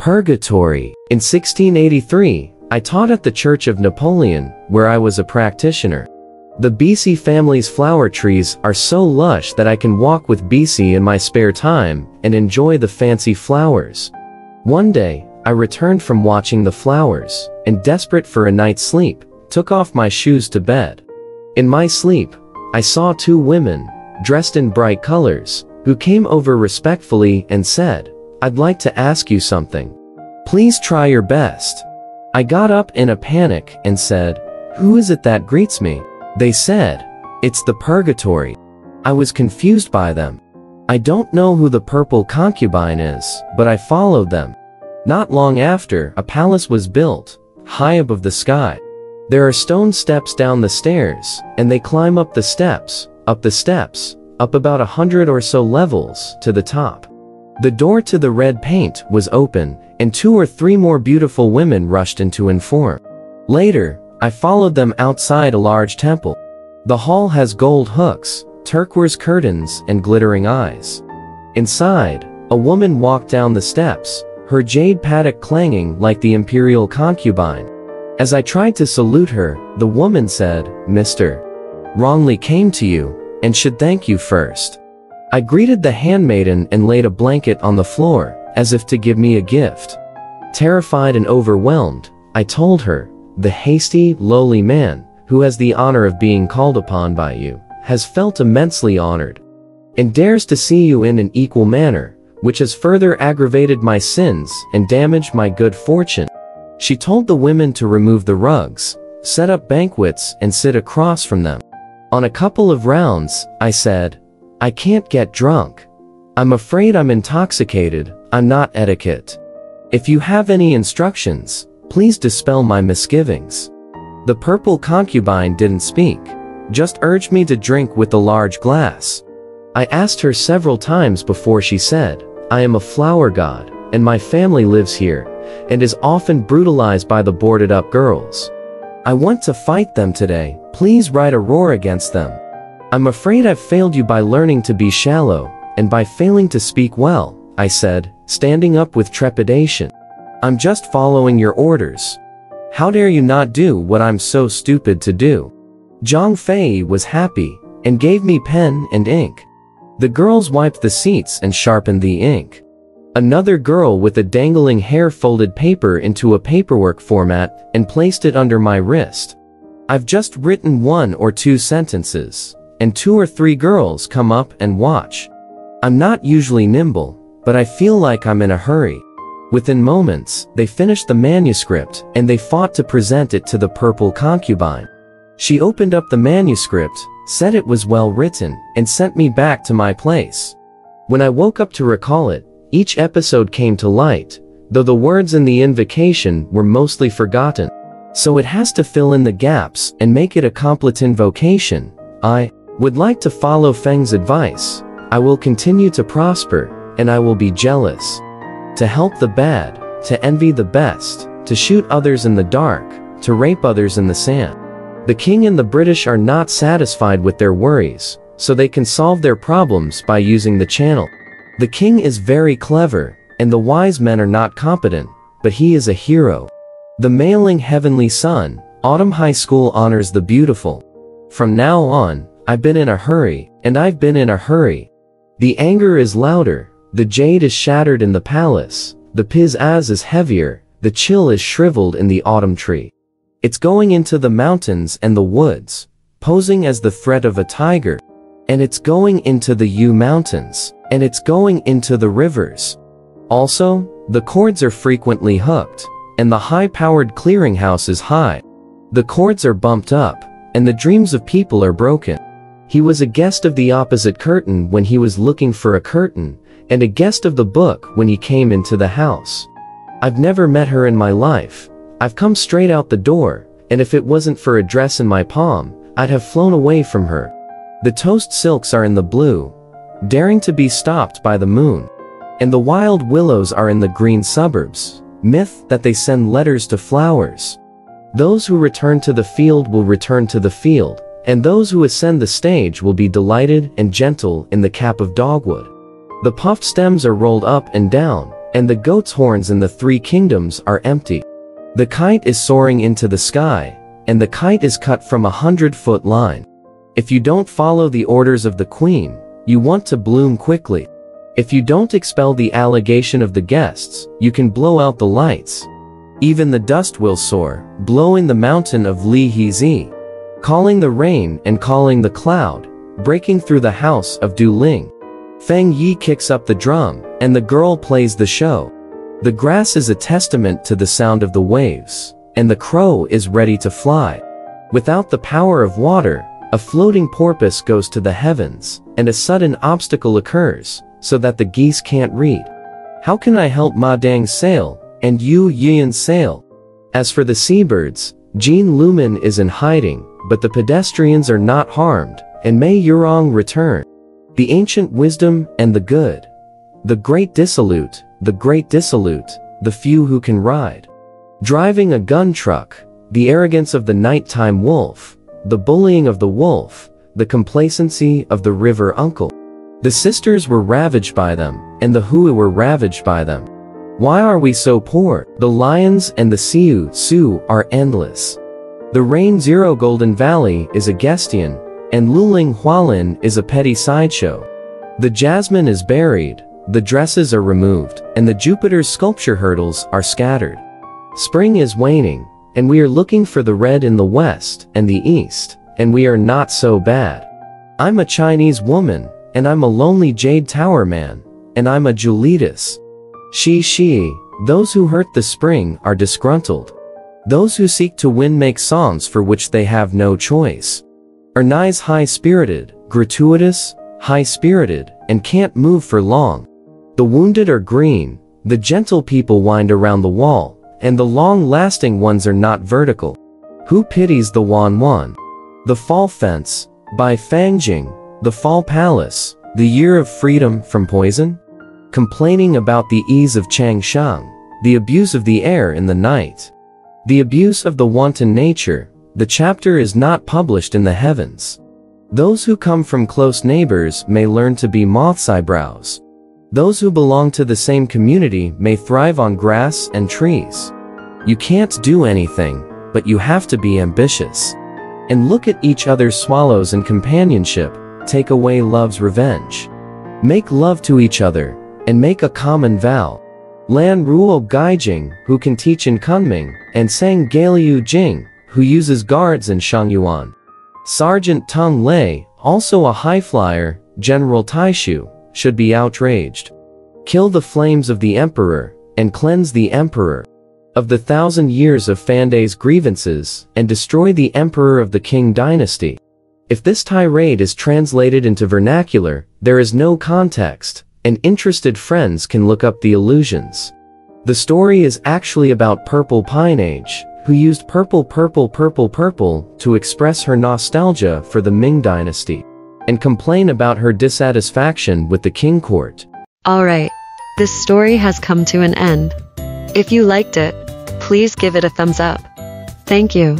Purgatory. In 1683, I taught at the Church of Napoleon, where I was a practitioner. The BC family's flower trees are so lush that I can walk with BC in my spare time and enjoy the fancy flowers. One day, I returned from watching the flowers, and desperate for a night's sleep, took off my shoes to bed. In my sleep, I saw two women, dressed in bright colors, who came over respectfully and said, "I'd like to ask you something. Please try your best." I got up in a panic and said, "Who is it that greets me?" They said, "It's the purgatory." I was confused by them. I don't know who the purple concubine is, but I followed them. Not long after, a palace was built, high above the sky. There are stone steps down the stairs, and they climb up the steps, up about 100 or so levels, to the top. The door to the red paint was open, and 2 or 3 more beautiful women rushed in to inform. Later, I followed them outside a large temple. The hall has gold hooks, turquoise curtains, and glittering eyes. Inside, a woman walked down the steps, her jade paddock clanging like the imperial concubine. As I tried to salute her, the woman said, "Mr. Wrongly came to you, and should thank you first." I greeted the handmaiden and laid a blanket on the floor, as if to give me a gift. Terrified and overwhelmed, I told her, "The hasty, lowly man, who has the honor of being called upon by you, has felt immensely honored, and dares to see you in an equal manner, which has further aggravated my sins and damaged my good fortune." She told the women to remove the rugs, set up banquets, and sit across from them. On a couple of rounds, I said, "I can't get drunk. I'm afraid I'm intoxicated, I'm not etiquette. If you have any instructions, please dispel my misgivings." The purple concubine didn't speak, just urged me to drink with the large glass. I asked her several times before she said, "I am a flower god, and my family lives here, and is often brutalized by the boarded-up girls. I want to fight them today, please write a roar against them. I'm afraid I've failed you by learning to be shallow, and by failing to speak well," I said, standing up with trepidation. "I'm just following your orders. How dare you not do what I'm so stupid to do?" Zhang Fei was happy, and gave me pen and ink. The girls wiped the seats and sharpened the ink. Another girl with a dangling hair folded paper into a paperwork format and placed it under my wrist. I've just written 1 or 2 sentences, and 2 or 3 girls come up and watch. I'm not usually nimble, but I feel like I'm in a hurry. Within moments, they finished the manuscript, and they fought to present it to the purple concubine. She opened up the manuscript, said it was well written, and sent me back to my place. When I woke up to recall it, each episode came to light, though the words in the invocation were mostly forgotten. So it has to fill in the gaps and make it a complete invocation. I would like to follow Feng's advice. I will continue to prosper, and I will be jealous. To help the bad, to envy the best, to shoot others in the dark, to rape others in the sand. The king and the British are not satisfied with their worries, so they can solve their problems by using the channel. The king is very clever, and the wise men are not competent, but he is a hero. The mailing heavenly sun, Autumn High School honors the beautiful. From now on, I've been in a hurry, and I've been in a hurry. The anger is louder, the jade is shattered in the palace, the pizzazz is heavier, the chill is shriveled in the autumn tree. It's going into the mountains and the woods, posing as the threat of a tiger. And it's going into the U mountains, and it's going into the rivers. Also, the cords are frequently hooked, and the high-powered clearinghouse is high. The cords are bumped up, and the dreams of people are broken. He was a guest of the opposite curtain when he was looking for a curtain, and a guest of the book when he came into the house. I've never met her in my life. I've come straight out the door, and if it wasn't for a dress in my palm, I'd have flown away from her. The toast silks are in the blue, daring to be stopped by the moon. And the wild willows are in the green suburbs, myth that they send letters to flowers. Those who return to the field will return to the field, and those who ascend the stage will be delighted and gentle in the cap of dogwood. The puffed stems are rolled up and down, and the goat's horns in the three kingdoms are empty. The kite is soaring into the sky, and the kite is cut from 100-foot line. If you don't follow the orders of the queen, you want to bloom quickly. If you don't expel the allegation of the guests, you can blow out the lights. Even the dust will soar, blowing the mountain of Li Hezi, calling the rain and calling the cloud, breaking through the house of Du Ling. Feng Yi kicks up the drum, and the girl plays the show. The grass is a testament to the sound of the waves, and the crow is ready to fly. Without the power of water, a floating porpoise goes to the heavens, and a sudden obstacle occurs, so that the geese can't read. How can I help Ma Dang sail, and Yu Yian sail? As for the seabirds, Jean Lumen is in hiding, but the pedestrians are not harmed, and Mei Yurong return. The ancient wisdom and the good. The great dissolute, the few who can ride. Driving a gun truck, the arrogance of the nighttime wolf, the bullying of the wolf, the complacency of the river uncle. The sisters were ravaged by them, and the Hui were ravaged by them. Why are we so poor? The lions and the Su are endless. The Rain Zero Golden Valley is a Gestian, and Luling Hualin is a petty sideshow. The jasmine is buried, the dresses are removed, and the Jupiter's sculpture hurdles are scattered. Spring is waning, and we are looking for the red in the west and the east, and we are not so bad. I'm a Chinese woman, and I'm a lonely jade tower man, and I'm a Julitas. She, those who hurt the spring are disgruntled. Those who seek to win make songs for which they have no choice. Are nice high-spirited, gratuitous, high-spirited, and can't move for long. The wounded are green, the gentle people wind around the wall, and the long-lasting ones are not vertical. Who pities the Wan? The Fall Fence, by Fangjing, the Fall Palace, the Year of Freedom from Poison? Complaining about the ease of Changsheng, the abuse of the air in the night. The abuse of the wanton nature, the chapter is not published in the heavens. Those who come from close neighbors may learn to be moth's eyebrows. Those who belong to the same community may thrive on grass and trees. You can't do anything, but you have to be ambitious. And look at each other's swallows and companionship, take away love's revenge. Make love to each other, and make a common vow. Lan Ruo Gaijing, who can teach in Kunming, and Sang Galiu Jing, who uses guards in Shangyuan. Sergeant Tung Lei, also a high flyer, General Taishu, should be outraged. Kill the flames of the emperor, and cleanse the emperor of the 1,000 years of Fanday's grievances, and destroy the emperor of the Qing dynasty. If this tirade is translated into vernacular, there is no context, and interested friends can look up the allusions. The story is actually about Purple Pineage, who used purple to express her nostalgia for the Ming dynasty, and complain about her dissatisfaction with the Qing court. Alright, this story has come to an end. If you liked it, please give it a thumbs up. Thank you.